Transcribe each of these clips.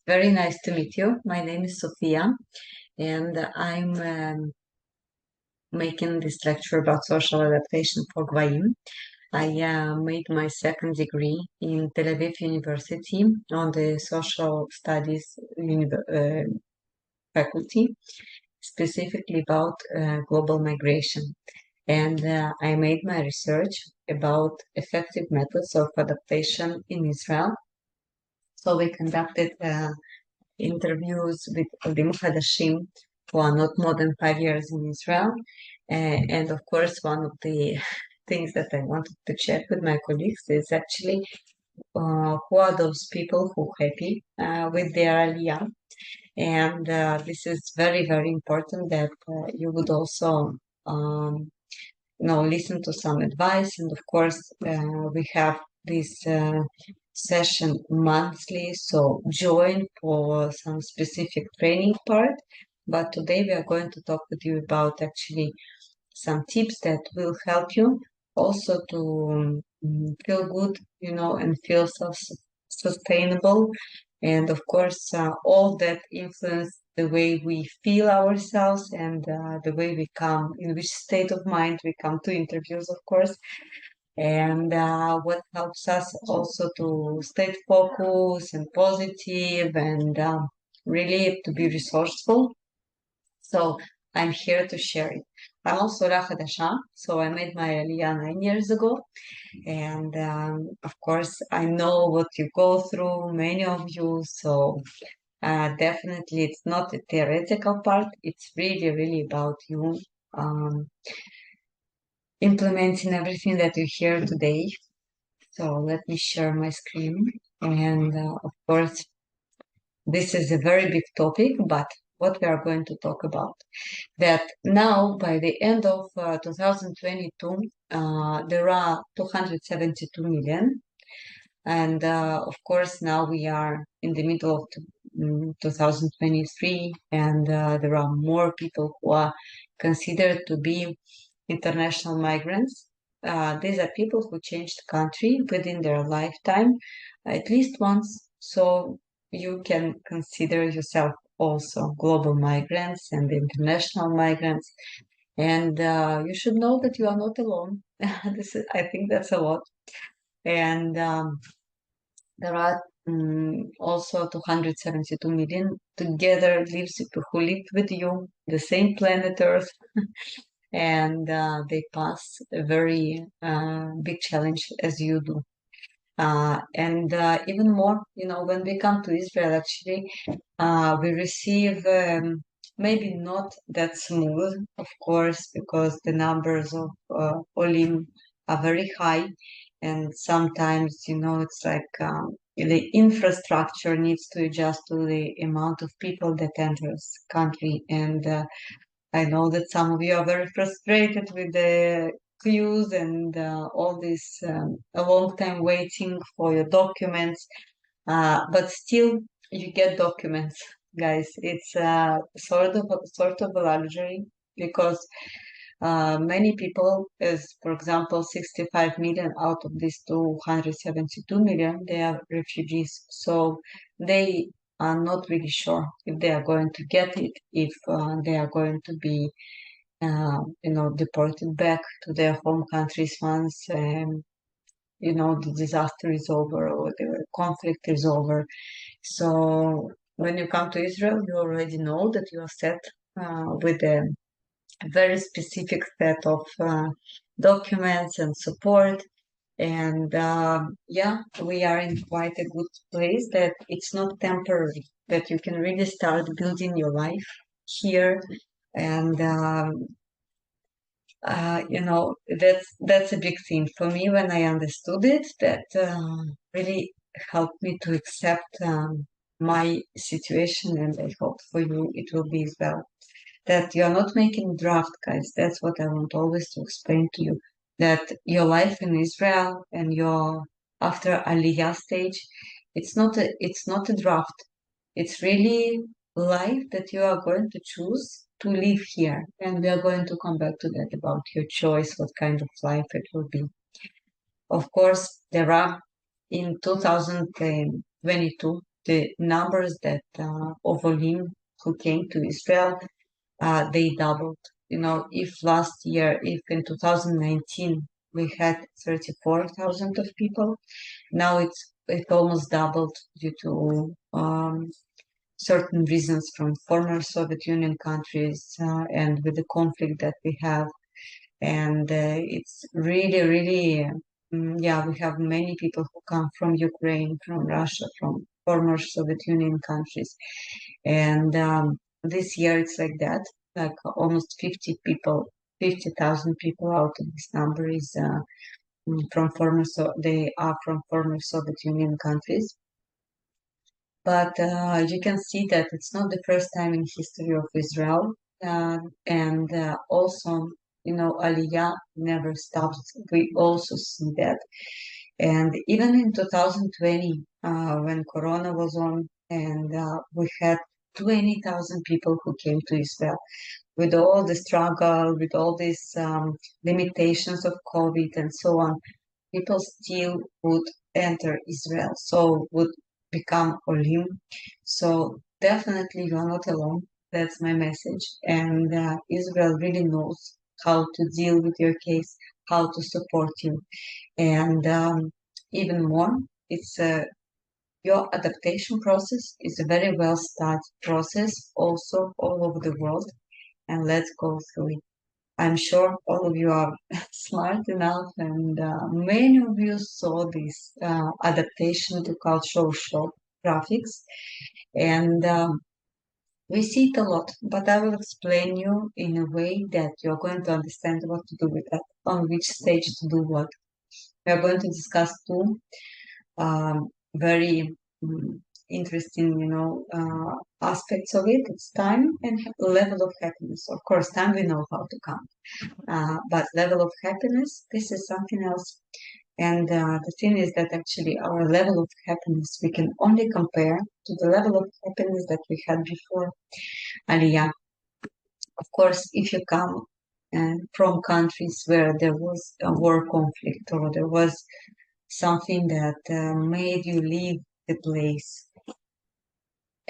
Very nice to meet you. My name is Sophia, and I'm making this lecture about social adaptation for Gvahim. I made my second degree in Tel Aviv University on the Social Studies faculty, specifically about global migration. And I made my research about effective methods of adaptation in Israel. So we conducted interviews with Olim Hadashim who are not more than 5 years in Israel. And of course, one of the things that I wanted to check with my colleagues is actually who are those people who are happy with their aliyah. And this is very, very important that you would also listen to some advice. And of course, we have this session monthly, so join for some specific training part. But today we are going to talk with you about actually some tips that will help you also to feel good, and feel sustainable. And of course, all that influence the way we feel ourselves and the way we come, in which state of mind we come to interviews, of course, and what helps us also to stay focused and positive and really to be resourceful. So I'm here to share it. I'm also Hadasha, so I made my Aliyah 9 years ago. And of course, I know what you go through, many of you. So definitely it's not a theoretical part. It's really, really about you implementing everything that you hear today. So let me share my screen. And of course, this is a very big topic, but what we are going to talk about, that now by the end of 2022, there are 272 million. And of course, now we are in the middle of 2023, and there are more people who are considered to be international migrants. These are people who changed country within their lifetime at least once. So you can consider yourself also global migrants and international migrants. And you should know that you are not alone. I think that's a lot. And there are also 272 million together who live with you, the same planet Earth, and they pass a very big challenge as you do. And even more, when we come to Israel, actually, we receive maybe not that smooth, of course, because the numbers of Olim are very high. And sometimes, it's like the infrastructure needs to adjust to the amount of people that enters country. And I know that some of you are very frustrated with the queues and all this a long time waiting for your documents, but still you get documents, guys. It's sort of a luxury because many people, as for example, 65 million out of these 272 million, they are refugees. So they are not really sure if they are going to get it, if they are going to be, deported back to their home countries once, the disaster is over or the conflict is over. So when you come to Israel, you already know that you are set with a very specific set of documents and support. And we are in quite a good place that it's not temporary, that you can really start building your life here. And that's a big thing for me when I understood it. That really helped me to accept my situation, and I hope for you it will be as well. That you're not making draft, guys. That's what I want always to explain to you. That your life in Israel and your after Aliyah stage, it's not a draft. It's really life that you are going to choose to live here. And we are going to come back to that about your choice, what kind of life it will be. Of course, there are in 2022, the numbers that of Olim who came to Israel, they doubled. If last year, if in 2019 we had 34,000 of people, now it almost doubled due to certain reasons from former Soviet Union countries and with the conflict that we have. And it's really, really, yeah, we have many people who come from Ukraine, from Russia, from former Soviet Union countries. And this year it's like that, like almost 50 people, 50,000 people out of this number is from they are from former Soviet Union countries. But you can see that it's not the first time in history of Israel. And also, Aliyah never stops. We also see that. And even in 2020, when Corona was on, and we had 20,000 people who came to Israel with all the struggle, with all these limitations of COVID and so on, people still would enter Israel, so would become Olim. So definitely you are not alone. That's my message. And Israel really knows how to deal with your case, how to support you. And even more, it's your adaptation process is a very well started process also all over the world. And let's go through it. I'm sure all of you are smart enough, and many of you saw this adaptation to cultural shock graphics, and we see it a lot. But I will explain you in a way that you're going to understand what to do with that, on which stage to do what. We are going to discuss two very interesting, aspects of it. It's time and level of happiness. Of course, time we know how to count. But level of happiness, this is something else. And the thing is that actually our level of happiness, we can only compare to the level of happiness that we had before Aliyah. Of course, if you come from countries where there was a war conflict or there was something that made you leave the place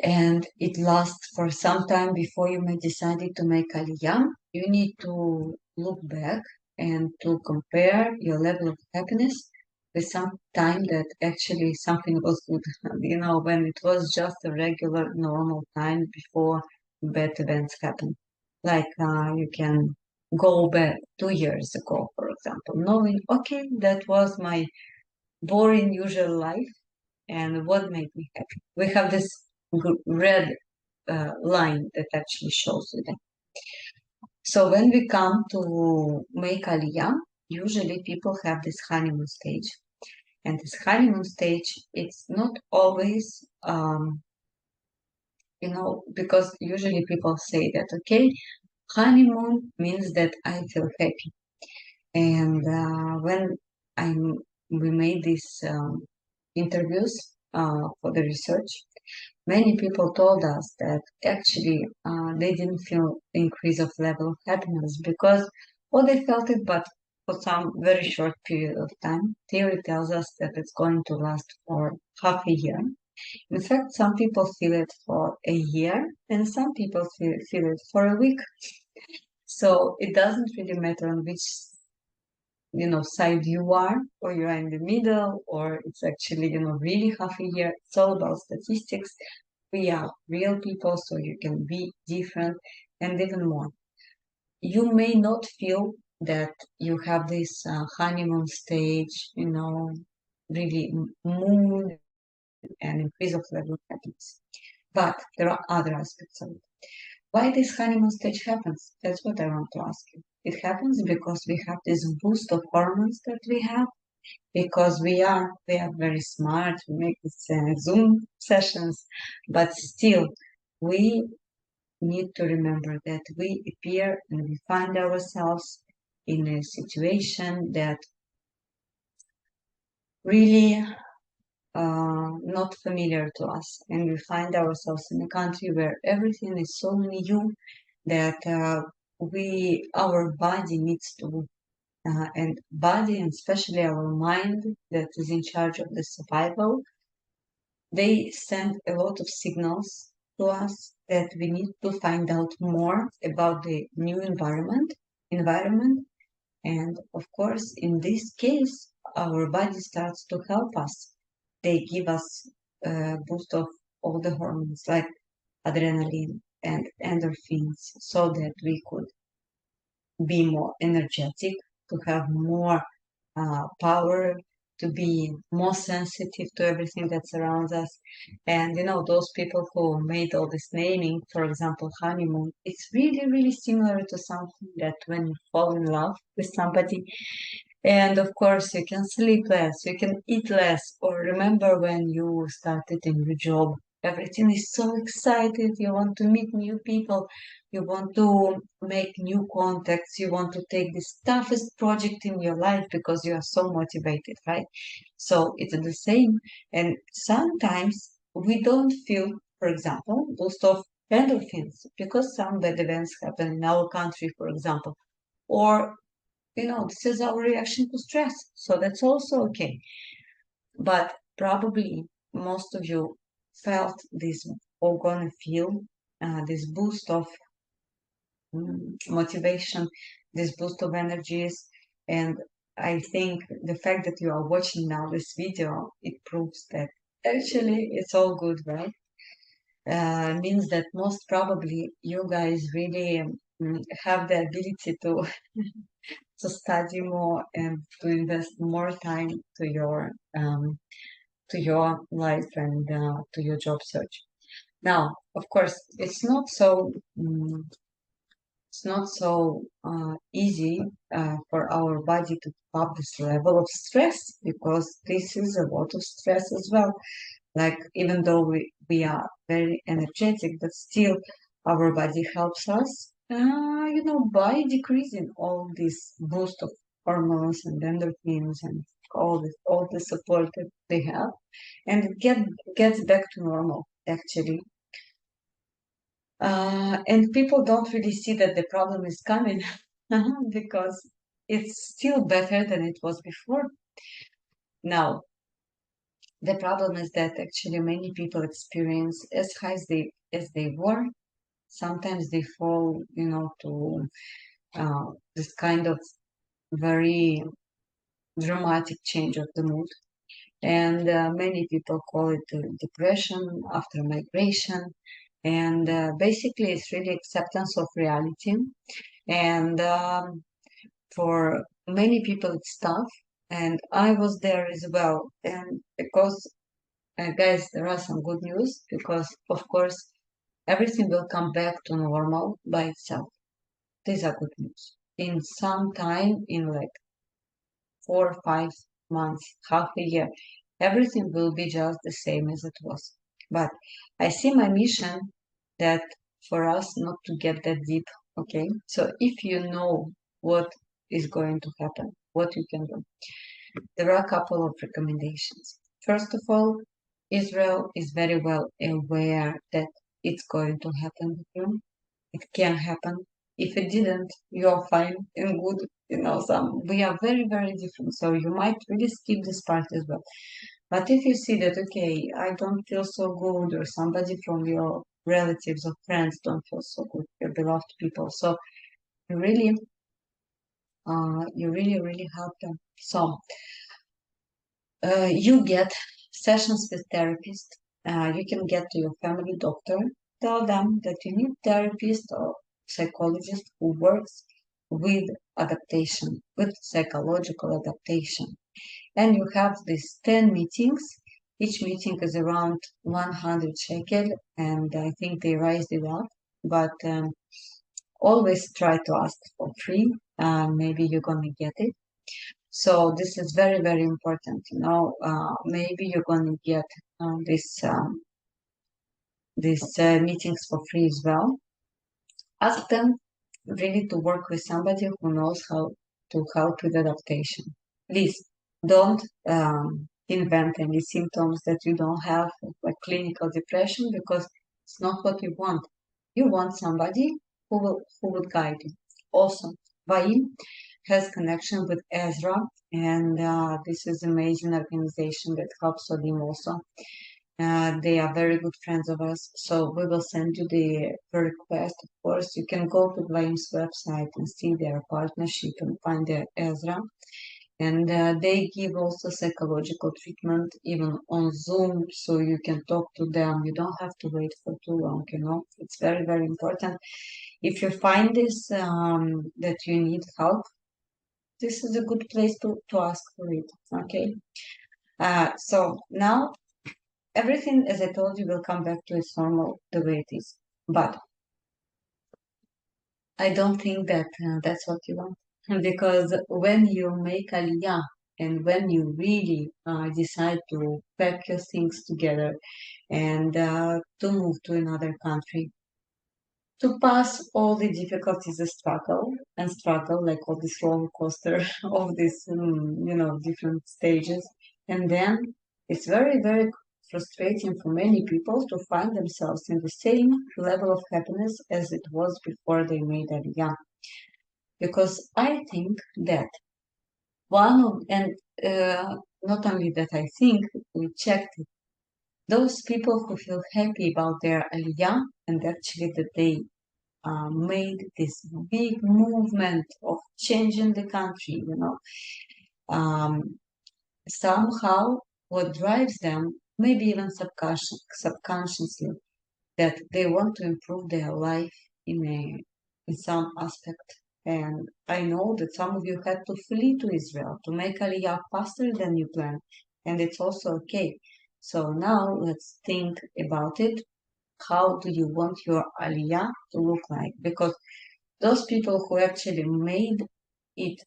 and it lasts for some time before you may decide to make aliyah, you need to look back and to compare your level of happiness with some time that actually something was good. When it was just a regular, normal time before bad events happen. Like you can go back 2 years ago, for example, knowing, okay, that was my boring usual life and what made me happy. We have this red line that actually shows you that. So when we come to make aliyah, usually people have this honeymoon stage. And this honeymoon stage, it's not always, because usually people say that, okay, honeymoon means that I feel happy. And when we made these interviews for the research, many people told us that actually they didn't feel increase of level of happiness because, well, they felt it, but for some very short period of time. Theory tells us that it's going to last for half a year. In fact, some people feel it for a year and some people feel it for a week. So it doesn't really matter on which side you are, or you're in the middle, or it's actually, really half a year. It's all about statistics. We are real people, so you can be different. And even more, you may not feel that you have this honeymoon stage, really mood and increase of level of happiness. But there are other aspects of it. Why this honeymoon stage happens? That's what I want to ask you. It happens because we have this boost of hormones that we have, because we are very smart, we make these Zoom sessions, but still we need to remember that we appear and we find ourselves in a situation that really not familiar to us, and we find ourselves in a country where everything is so new that our body needs to and body and especially our mind that is in charge of the survival They send a lot of signals to us that we need to find out more about the new environment. And of course, in this case, our body starts to help us. They give us a boost of all the hormones like adrenaline and endorphins so that we could be more energetic, to have more power, to be more sensitive to everything that surrounds us. And those people who made all this naming, for example, honeymoon, it's really, really similar to something that when you fall in love with somebody, and of course, you can sleep less, you can eat less, or remember when you started a new job, everything is so excited. You want to meet new people, you want to make new contacts, you want to take this toughest project in your life because you are so motivated, right? So it's the same. And sometimes we don't feel, for example, boost of endorphins because some bad events happen in our country, for example, or this is our reaction to stress. So that's also okay. But probably most of you felt this or gonna feel this boost of motivation, this boost of energies. And I think the fact that you are watching now this video, it proves that actually it's all good, right? Means that most probably you guys really have the ability to study more and to invest more time to your life and to your job search. Now, of course, it's not so easy for our body to keep up this level of stress because this is a lot of stress as well. Like even though we are very energetic, but still our body helps us, by decreasing all this boost of hormones and endorphins and all the support that they have, and gets back to normal actually. And people don't really see that the problem is coming because it's still better than it was before. Now, the problem is that actually many people experience as high as they were. Sometimes they fall, to this kind of very dramatic change of the mood. And many people call it depression after migration. And basically, it's really acceptance of reality. And for many people, it's tough. And I was there as well. And because, guys, there are some good news because, of course, everything will come back to normal by itself. These are good news. In some time, in like 4 or 5 months, half a year, everything will be just the same as it was. But I see my mission that for us not to get that deep, okay? So if you know what is going to happen, what you can do, there are a couple of recommendations. First of all, Israel is very well aware that it's going to happen with you. It can happen. If it didn't, you're fine and good. We are very, very different. So you might really skip this part as well. But if you see that, okay, I don't feel so good, or somebody from your relatives or friends don't feel so good, your beloved people, so you really, really help them. So you get sessions with therapist. You can get to your family doctor, tell them that you need therapist or psychologist who works with adaptation, with psychological adaptation. And you have these 10 meetings. Each meeting is around 100 shekel, and I think they raised it up. But always try to ask for free. Maybe you're gonna get it. So this is very, very important. Maybe you're going to get these meetings for free as well. Ask them really to work with somebody who knows how to help with adaptation. Please don't invent any symptoms that you don't have, like clinical depression, because it's not what you want. You want somebody who would guide you. Also, Gvahim has connection with Ezra, and this is amazing organization that helps Odim also. They are very good friends of us, so we will send you the request. Of course, you can go to Gvahim's website and see their partnership and find their Ezra. And they give also psychological treatment even on Zoom, so you can talk to them. You don't have to wait for too long, you know. It's very, very important. If you find this that you need help, this is a good place to ask for it. Okay. So now everything, as I told you, will come back to its normal the way it is. But I don't think that that's what you want. Because when you make aliyah and when you really decide to pack your things together and to move to another country, to pass all the difficulties and struggle, like all this roller coaster of this, different stages. And then it's very, very frustrating for many people to find themselves in the same level of happiness as it was before they made Aliyah. Because I think that and not only that, I think we checked it. Those people who feel happy about their Aliyah and actually that they made this big movement of changing the country, somehow what drives them, maybe even subconsciously, that they want to improve their life in some aspect. And I know that some of you had to flee to Israel to make Aliyah faster than you planned, and it's also okay. So now let's think about it. How do you want your Aliyah to look like? Because those people who actually made it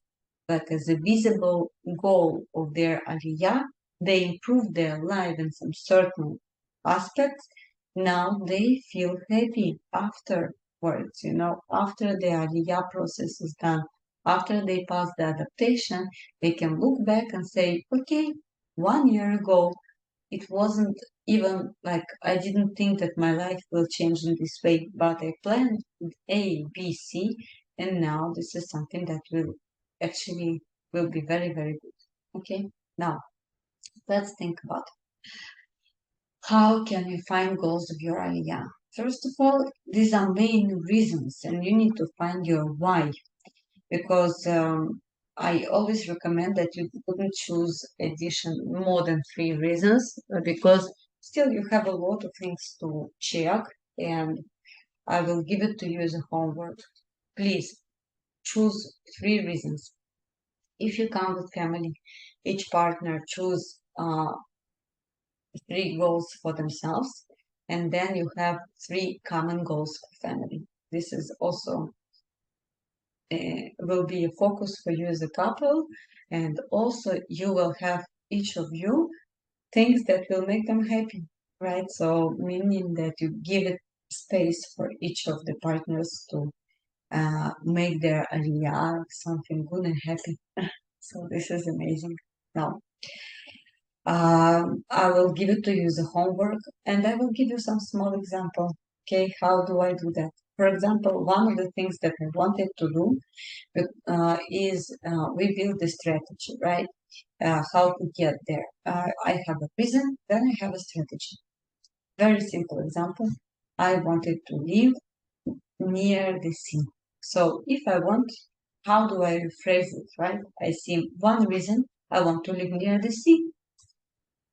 like as a visible goal of their aliyah, they improved their life in some certain aspects. Now they feel happy afterwards, after the aliyah process is done, after they pass the adaptation, they can look back and say, okay, 1 year ago, it wasn't even like I didn't think that my life will change in this way, but I planned A, B, C, and now this is something that actually will be very, very good. Okay, now let's think about how can you find goals of your aliyah. First of all, these are main reasons, and you need to find your why because I always recommend that you wouldn't choose addition more than 3 reasons because still you have a lot of things to check, and I will give it to you as a homework. Please choose 3 reasons. If you come with family, each partner choose 3 goals for themselves, and then you have 3 common goals for family. This is also will be a focus for you as a couple, and also you will have each of you things that will make them happy, right? So meaning that you give it space for each of the partners to make their aliyah something good and happy. So this is amazing. Now, I will give it to you as a homework, and I will give you some small example. Okay, how do I do that? For example, one of the things that I wanted to do is we build a strategy, right? How to get there. I have a reason, then I have a strategy. Very simple example. I wanted to live near the sea. So if I want, how do I rephrase it, right? I see one reason I want to live near the sea.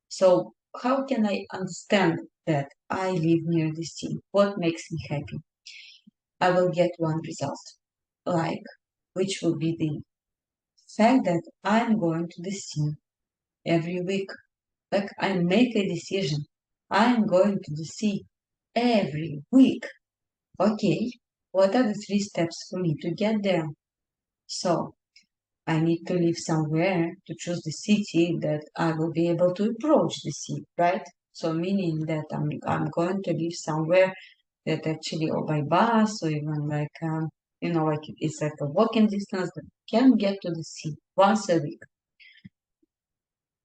So how can I understand that I live near the sea? What makes me happy? I will get one result, like which will be the fact that I'm going to the sea every week. Like I make a decision. I'm going to the sea every week. Okay, what are the 3 steps for me to get there? So I need to live somewhere to choose the city that I will be able to approach the sea, right? So meaning that I'm going to live somewhere that actually or by bus or even like like it's like a walking distance that can get to the sea once a week.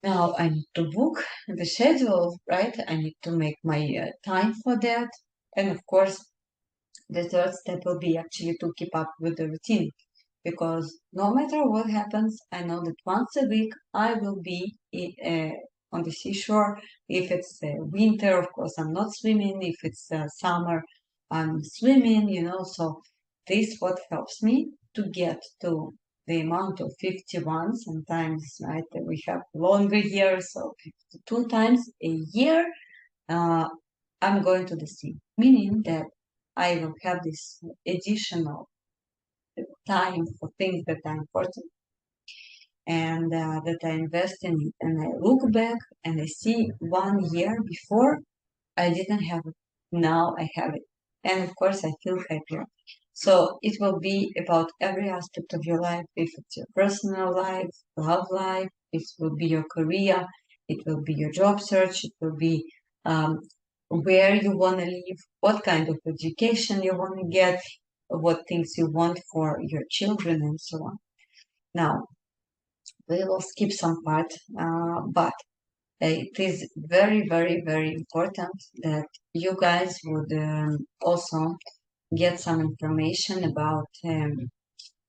Now I need to book the schedule, right? I need to make my time for that. And of course, the third step will be actually to keep up with the routine because no matter what happens, I know that once a week I will be on the seashore. If it's winter, of course, I'm not swimming. If it's summer, I'm swimming, So this what helps me to get to the amount of 51. Sometimes, right, we have longer years, so 52 times a year, uh, I'm going to the sea, meaning that I will have this additional time for things that are important and that I invest in it. And I look back and I see 1 year before I didn't have it. Now I have it. And of course, I feel happier. So it will be about every aspect of your life. If it's your personal life, love life, it will be your career, it will be your job search, it will be um, where you want to live, what kind of education you want to get, what things you want for your children, and so on. Now, we will skip some part, but it is very, very, very important that you guys would also get some information about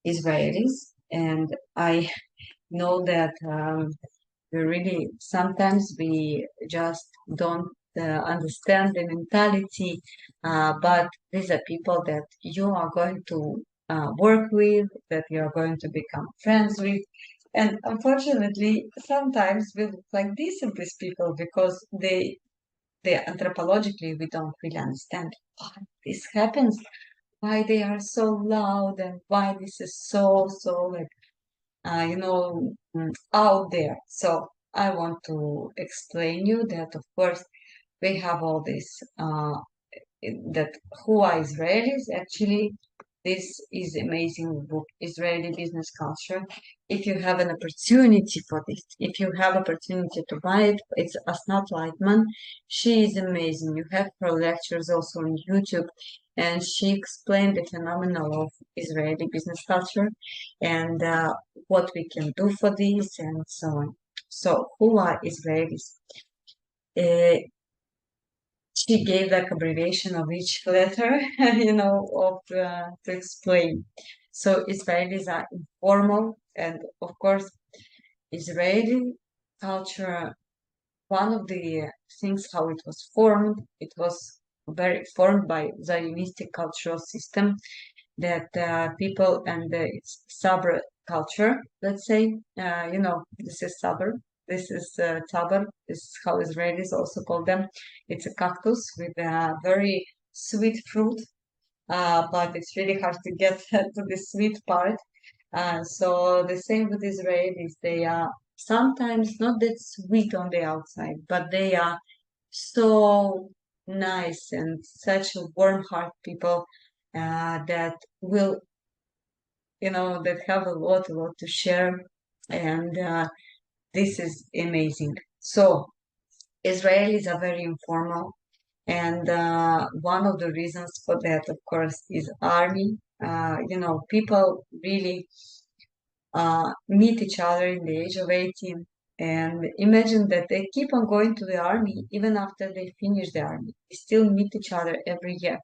Israelis. And I know that we really sometimes we just don't understand the mentality, but these are people that you are going to work with, that you are going to become friends with. And unfortunately, sometimes we look like these people because they anthropologically we don't really understand why this happens, why they are so loud, and why this is so like out there. So I want to explain you that, of course, we have all this that who are Israelis. Actually, this is amazing book, Israeli Business Culture. If you have an opportunity for this, if you have opportunity to buy it, it's Asnat Lightman. She is amazing. You have her lectures also on YouTube, and she explained the phenomenon of Israeli business culture and what we can do for this and so on. So, who are Israelis? Uh, she gave like abbreviation of each letter, to explain. So Israelis are informal, and of course, Israeli culture. One of the things how it was formed, it was very formed by Zionistic cultural system that people and it's suburb culture. Let's say, this is suburb. This is tabar. This is how Israelis also call them. It's a cactus with a very sweet fruit, but it's really hard to get to the sweet part. So the same with Israelis. They are sometimes not that sweet on the outside, but they are so nice and such a warm heart people that will, that have a lot to share. And this is amazing. So Israelis are very informal. And one of the reasons for that, of course, is army. People really meet each other in the age of 18. And imagine that they keep on going to the army even after they finish the army. They still meet each other every year.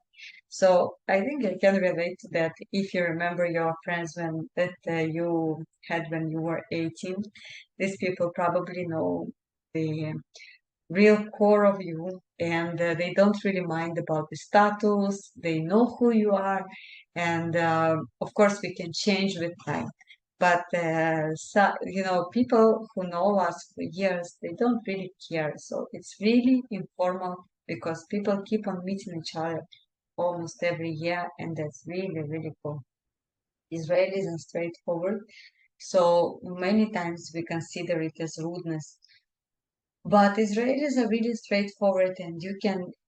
So I think I can relate to that. If you remember your friends you had when you were 18, these people probably know the real core of you, and they don't really mind about the status. They know who you are, and of course we can change with time, but people who know us for years, they don't really care. So it's really informal because people keep on meeting each other almost every year, and that's really, really cool. Israelis are straightforward, so many times we consider it as rudeness, but Israelis are really straightforward, and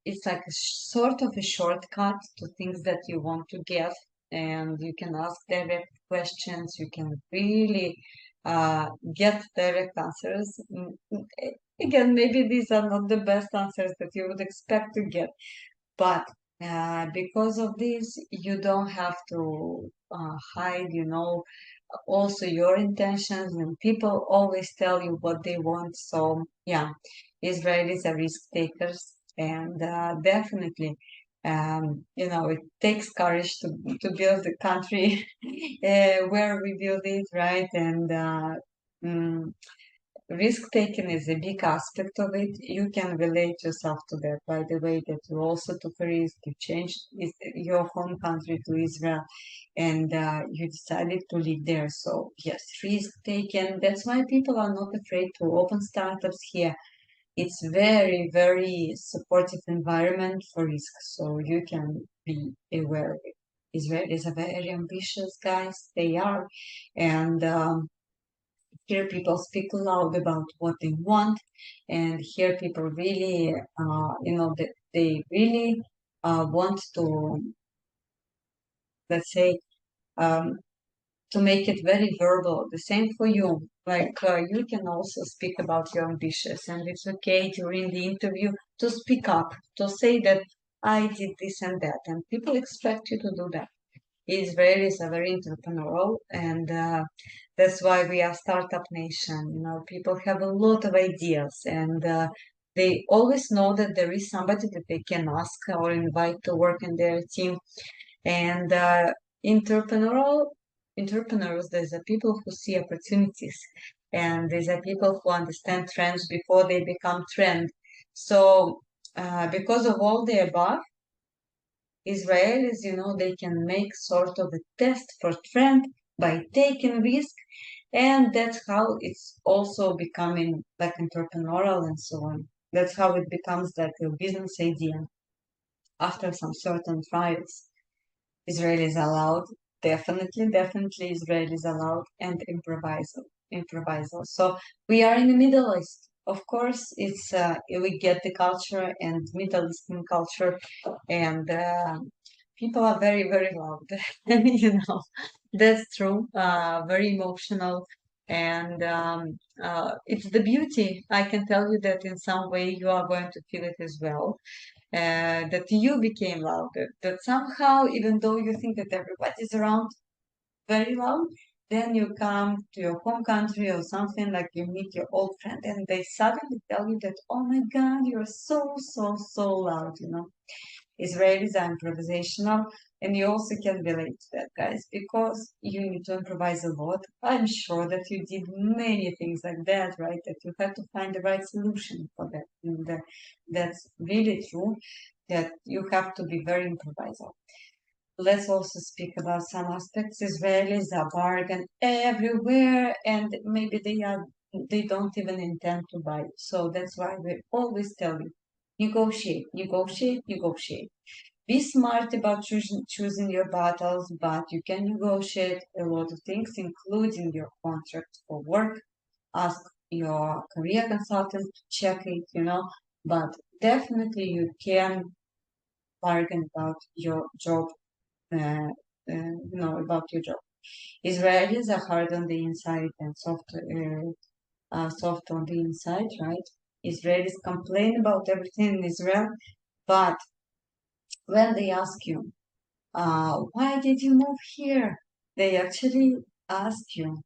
it's like a sort of a shortcut to things that you want to get, and you can ask direct questions. You can really get direct answers. Again, maybe these are not the best answers that you would expect to get, but because of this, you don't have to hide, also your intentions, and people always tell you what they want. So yeah, Israelis are risk takers, and definitely, it takes courage to build the country where we build it, right? And mm, risk taking is a big aspect of it. You can relate yourself to that by the way that you also took a risk, you changed your home country to Israel, and you decided to live there. So yes, risk taken. That's why people are not afraid to open startups here. It's very, very supportive environment for risk, so you can be aware of it. Israelis are very ambitious guys. They are, and here people speak loud about what they want, and here people really, they really want to, let's say, um, to make it very verbal. The same for you. Like you can also speak about your ambitions, and it's okay during the interview to speak up, to say that I did this and that, and people expect you to do that. Israelis are very entrepreneurial, and that's why we are startup nation. You know, people have a lot of ideas, and they always know that there is somebody that they can ask or invite to work in their team. And entrepreneurial entrepreneurs, there's a people who see opportunities, and there's a people who understand trends before they become trend. So because of all the above, Israelis, they can make sort of a test for trend by taking risk, and that's how it's also becoming like entrepreneurial and so on. That's how it becomes like a business idea after some certain trials. Israel is allowed, definitely Israel is allowed, and improvisal. So we are in the Middle East. Of course, it's we get the culture and Middle Eastern culture, and people are very very loud. That's true. Very emotional, and it's the beauty. I can tell you that in some way you are going to feel it as well, that you became louder, that somehow, even though you think that everybody's around very loud, then you come to your home country or something like you meet your old friend and they suddenly tell you that, oh my God, you're so loud. Israelis are improvisational, and you also can relate to that, guys, because you need to improvise a lot. I'm sure that you did many things like that, right? That you had to find the right solution for that. And that's really true, that you have to be very improvisational. Let's also speak about some aspects. Israelis are bargain everywhere, and maybe they don't even intend to buy. So that's why we always tell you, negotiate. Be smart about choosing your battles, but you can negotiate a lot of things, including your contract for work. Ask your career consultant to check it. But definitely you can bargain about your job, about your job. Israelis are hard on the inside and soft on the inside, right? Israelis complain about everything in Israel, but when they ask you, why did you move here? They actually ask you,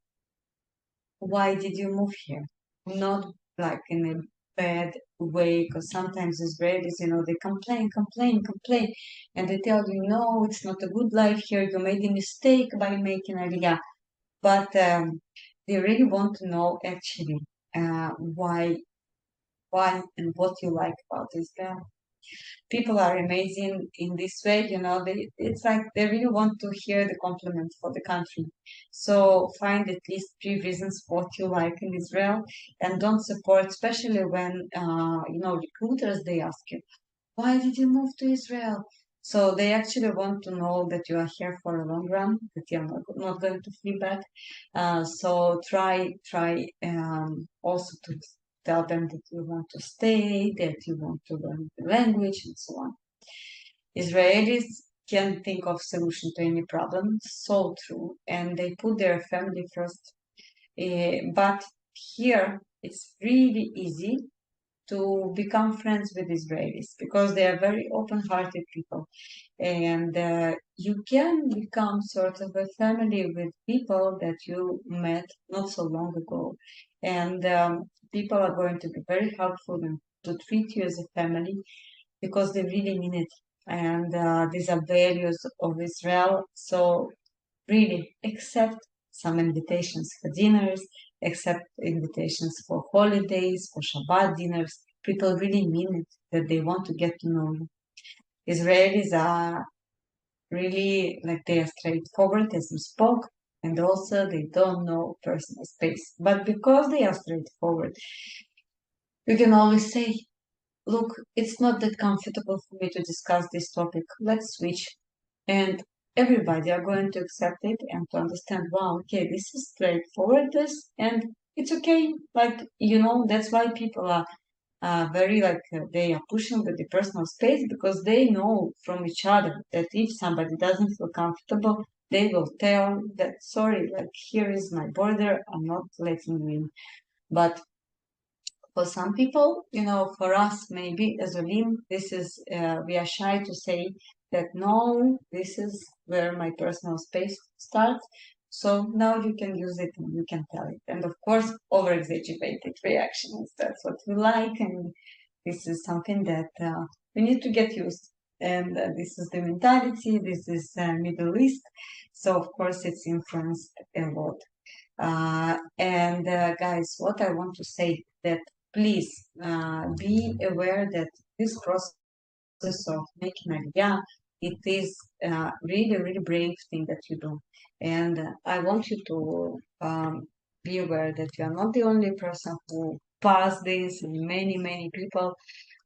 why did you move here? Not like in a bad way, because sometimes Israelis, they complain, and they tell you, no, it's not a good life here. You made a mistake by making Aliyah. But they really want to know actually why and what you like about Israel. People are amazing in this way, it's like they really want to hear the compliment for the country. So find at least three reasons what you like in Israel, and don't support, especially when recruiters, they ask you, why did you move to Israel? So they actually want to know that you are here for a long run, that you're not going to flee back. So try also to tell them that you want to stay, that you want to learn the language, and so on. Israelis can think of solution to any problem, so true, and they put their family first. But here, it's really easy to become friends with Israelis because they are very open-hearted people, and you can become sort of a family with people that you met not so long ago, and people are going to be very helpful and to treat you as a family because they really mean it, and these are values of Israel. So really accept some invitations for dinners, accept invitations for holidays, for Shabbat dinners. People really mean it, that they want to get to know you. Israelis are really like they are straightforward as we spoke, and also they don't know personal space. But because they are straightforward, you can always say, look, it's not that comfortable for me to discuss this topic. Let's switch. And everybody are going to accept it and to understand, wow, okay, this is straightforward, this, and it's okay. Like, that's why people are very like they are pushing with the personal space because they know from each other that if somebody doesn't feel comfortable, they will tell that, sorry, like here is my border, I'm not letting you in. But for some people, for us, maybe as Olim, this is, we are shy to say that no, this is where my personal space starts. So now you can use it and you can tell it. And of course, over exaggerated reactions. That's what we like. And this is something that we need to get used. And this is the mentality. This is Middle East. So of course, it's influenced a lot. And guys, what I want to say that please be aware that this process of making Aliyah, it is really, really brave thing that you do. And I want you to be aware that you are not the only person who passed this, and many, many people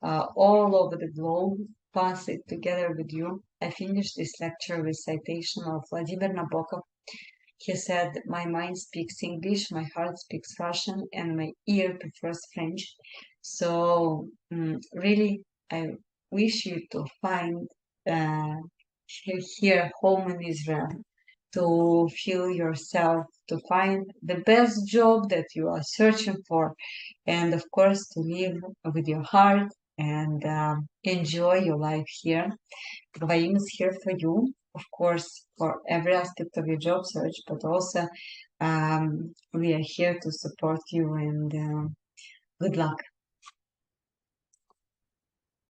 all over the globe pass it together with you. I finished this lecture with citation of Vladimir Nabokov. He said, my mind speaks English, my heart speaks Russian, and my ear prefers French. So, really, I wish you to find uh, here home in Israel, to feel yourself, to find the best job that you are searching for, and of course, to live with your heart and enjoy your life here. Gvahim is here for you, of course, for every aspect of your job search, but also we are here to support you and good luck.